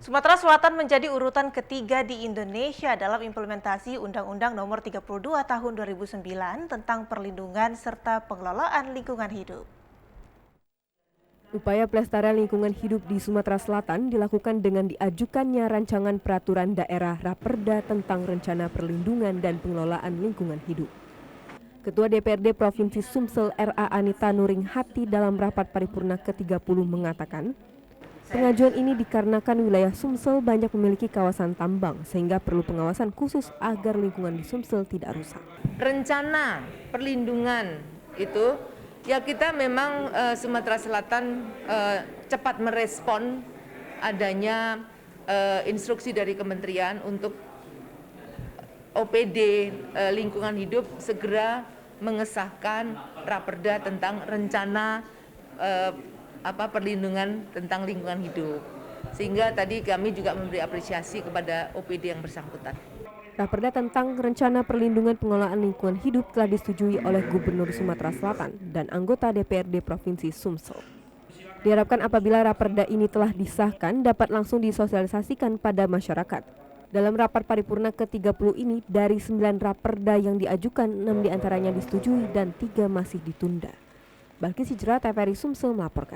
Sumatera Selatan menjadi urutan ketiga di Indonesia dalam implementasi Undang-Undang Nomor 32 Tahun 2009 tentang perlindungan serta pengelolaan lingkungan hidup. Upaya pelestarian lingkungan hidup di Sumatera Selatan dilakukan dengan diajukannya rancangan peraturan daerah Raperda tentang rencana perlindungan dan pengelolaan lingkungan hidup. Ketua DPRD Provinsi Sumsel RA Anita Nuring Hati dalam rapat paripurna ke-30 mengatakan, pengajuan ini dikarenakan wilayah Sumsel banyak memiliki kawasan tambang sehingga perlu pengawasan khusus agar lingkungan di Sumsel tidak rusak. Rencana perlindungan itu ya kita memang Sumatera Selatan cepat merespon adanya instruksi dari kementerian untuk OPD lingkungan hidup segera mengesahkan Raperda tentang rencana perlindungan tentang lingkungan hidup. Sehingga tadi kami juga memberi apresiasi kepada OPD yang bersangkutan. Raperda tentang rencana perlindungan pengelolaan lingkungan hidup telah disetujui oleh Gubernur Sumatera Selatan dan anggota DPRD Provinsi Sumsel. Diharapkan apabila Raperda ini telah disahkan dapat langsung disosialisasikan pada masyarakat. Dalam rapat paripurna ke-30 ini, dari 9 Raperda yang diajukan, 6 diantaranya disetujui dan 3 masih ditunda. Balkis Hijrah, TVRI Sumsel melaporkan.